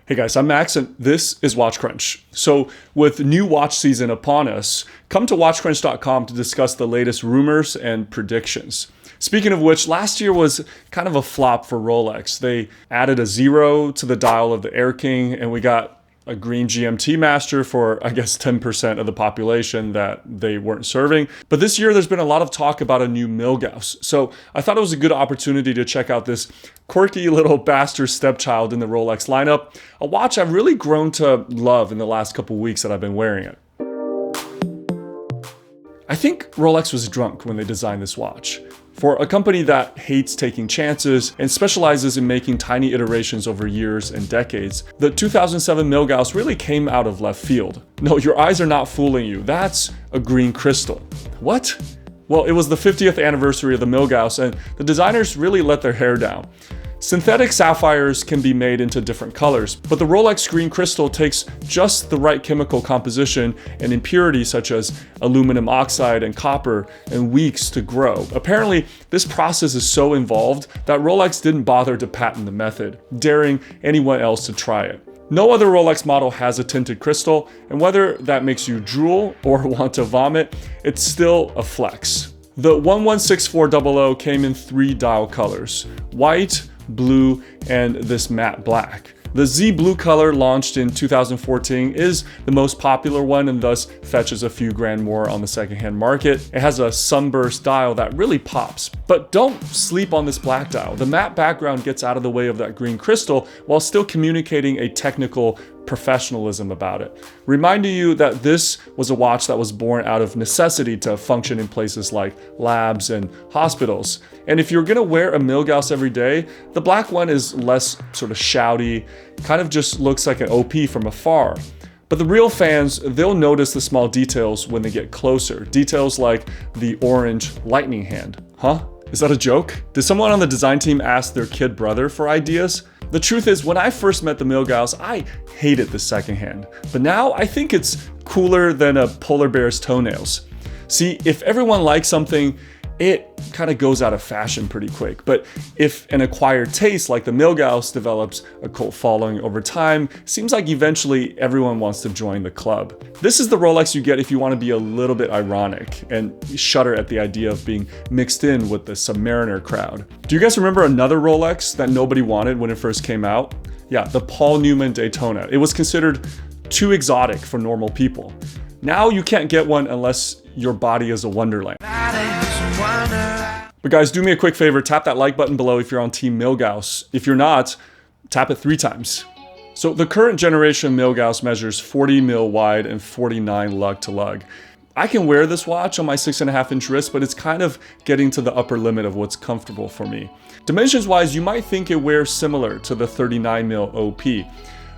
Hey guys, I'm Max and this is Watch Crunch. So with new watch season upon us, come to watchcrunch.com to discuss the latest rumors and predictions. Speaking of which, last year was kind of a flop for Rolex. They added a 0 to the dial of the Air King and we got a green GMT master for, I guess, 10% of the population that they weren't serving. But this year, there's been a lot of talk about a new Milgauss. So I thought it was a good opportunity to check out this quirky little bastard stepchild in the Rolex lineup, a watch I've really grown to love in the last couple weeks that I've been wearing it. I think Rolex was drunk when they designed this watch. For a company that hates taking chances and specializes in making tiny iterations over years and decades, the 2007 Milgauss really came out of left field. No, your eyes are not fooling you. That's a green crystal. What? Well, it was the 50th anniversary of the Milgauss and the designers really let their hair down. Synthetic sapphires can be made into different colors, but the Rolex green crystal takes just the right chemical composition and impurities such as aluminum oxide and copper and weeks to grow. Apparently, this process is so involved that Rolex didn't bother to patent the method, daring anyone else to try it. No other Rolex model has a tinted crystal, and whether that makes you drool or want to vomit, it's still a flex. The 116400 came in 3 dial colors: white, blue, and this matte black. The Z blue color, launched in 2014, is the most popular one and thus fetches a few grand more on the secondhand market. It has a sunburst dial that really pops, but don't sleep on this black dial. The matte background gets out of the way of that green crystal while still communicating a technical professionalism about it, reminding you that this was a watch that was born out of necessity to function in places like labs and hospitals. And if you're gonna wear a Milgauss every day, the black one is less sort of shouty, kind of just looks like an OP from afar. But the real fans, they'll notice the small details when they get closer. Details like the orange lightning hand. Huh? Is that a joke? Did someone on the design team ask their kid brother for ideas? The truth is, when I first met the Milgauss, I hated the secondhand. But now I think it's cooler than a polar bear's toenails. See, if everyone likes something, it kind of goes out of fashion pretty quick. But if an acquired taste like the Milgauss develops a cult following over time, seems like eventually everyone wants to join the club. This is the Rolex you get if you want to be a little bit ironic and shudder at the idea of being mixed in with the Submariner crowd. Do you guys remember another Rolex that nobody wanted when it first came out? Yeah, the Paul Newman Daytona. It was considered too exotic for normal people. Now you can't get one unless your body is a wonderland. But guys, do me a quick favor, tap that like button below if you're on Team Milgauss. If you're not, tap it 3 times. So the current generation Milgauss measures 40 mil wide and 49 lug to lug. I can wear this watch on my 6.5-inch wrist, but it's kind of getting to the upper limit of what's comfortable for me. Dimensions wise, you might think it wears similar to the 39 mil OP.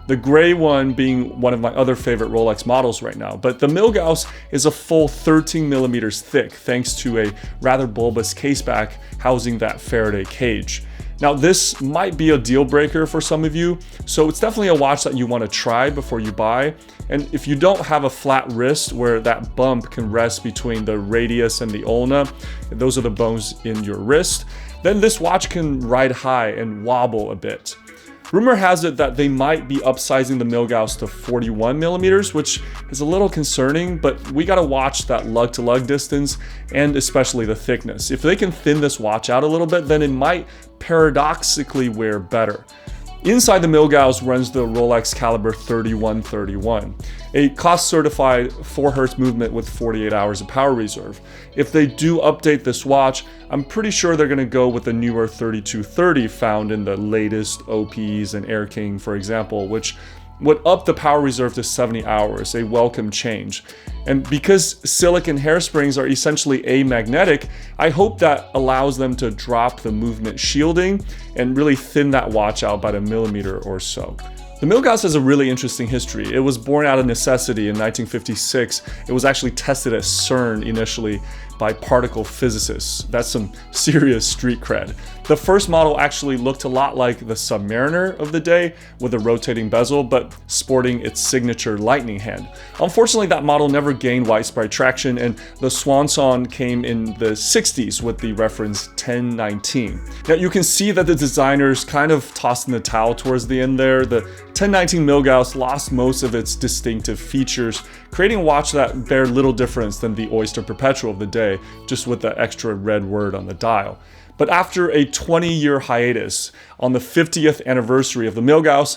The gray one being one of my other favorite Rolex models right now, but the Milgauss is a full 13 millimeters thick thanks to a rather bulbous caseback housing that Faraday cage. Now this might be a deal breaker for some of you, so it's definitely a watch that you want to try before you buy. And if you don't have a flat wrist where that bump can rest between the radius and the ulna, those are the bones in your wrist, then this watch can ride high and wobble a bit. Rumor has it that they might be upsizing the Milgauss to 41 millimeters, which is a little concerning, but we gotta watch that lug to lug distance and especially the thickness. If they can thin this watch out a little bit, then it might paradoxically wear better. Inside the Milgauss runs the Rolex caliber 3131, a cost-certified 4Hz movement with 48 hours of power reserve. If they do update this watch, I'm pretty sure they're going to go with the newer 3230 found in the latest OPs and Air King, for example, which would up the power reserve to 70 hours, a welcome change. And because silicon hairsprings are essentially amagnetic, I hope that allows them to drop the movement shielding and really thin that watch out by a millimeter or so. The Milgauss has a really interesting history. It was born out of necessity in 1956. It was actually tested at CERN initially by particle physicists. That's some serious street cred. The first model actually looked a lot like the Submariner of the day with a rotating bezel, but sporting its signature lightning hand. Unfortunately, that model never gained widespread traction, and the swan song came in the 60s with the reference 1019. Now you can see that the designers kind of tossed in the towel towards the end there. The 1019 Milgauss lost most of its distinctive features, creating a watch that bear little difference than the Oyster Perpetual of the day, just with the extra red word on the dial. But after a 20-year hiatus, on the 50th anniversary of the Milgauss,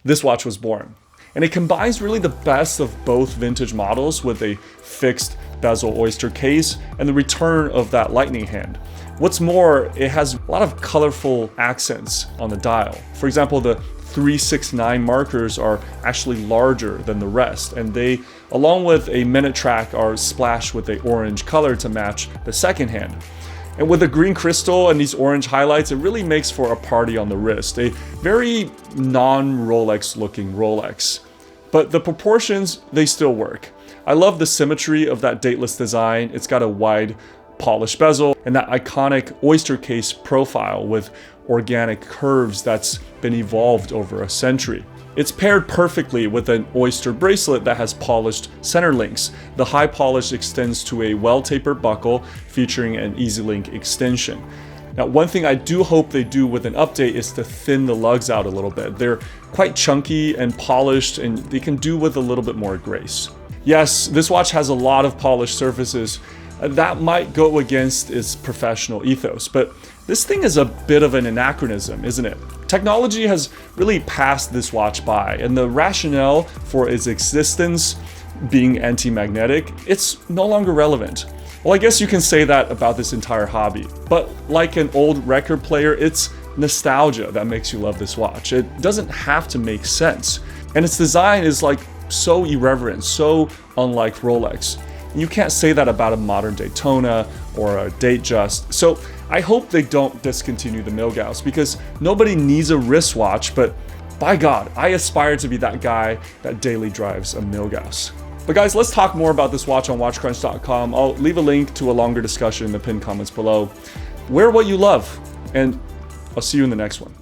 this watch was born. And it combines really the best of both vintage models with a fixed bezel oyster case and the return of that lightning hand. What's more, it has a lot of colorful accents on the dial. For example, the 369 markers are actually larger than the rest, and they, along with a minute track, are splashed with an orange color to match the second hand. And with the green crystal and these orange highlights, it really makes for a party on the wrist, a very non-Rolex looking Rolex. But the proportions, they still work. I love the symmetry of that dateless design. It's got a wide polished bezel and that iconic oyster case profile with organic curves that's been evolved over a century. It's paired perfectly with an oyster bracelet that has polished center links. The high polish extends to a well-tapered buckle featuring an EasyLink extension. Now, one thing I do hope they do with an update is to thin the lugs out a little bit. They're quite chunky and polished, and they can do with a little bit more grace. Yes, this watch has a lot of polished surfaces. That might go against its professional ethos, but this thing is a bit of an anachronism, isn't it? Technology has really passed this watch by, and the rationale for its existence being anti-magnetic, it's no longer relevant. Well, I guess you can say that about this entire hobby, but like an old record player, it's nostalgia that makes you love this watch. It doesn't have to make sense, and its design is like so irreverent, so unlike Rolex. You can't say that about a modern Daytona or a Datejust. So I hope they don't discontinue the Milgauss, because nobody needs a wristwatch, but by God, I aspire to be that guy that daily drives a Milgauss. But guys, let's talk more about this watch on watchcrunch.com. I'll leave a link to a longer discussion in the pinned comments below. Wear what you love, and I'll see you in the next one.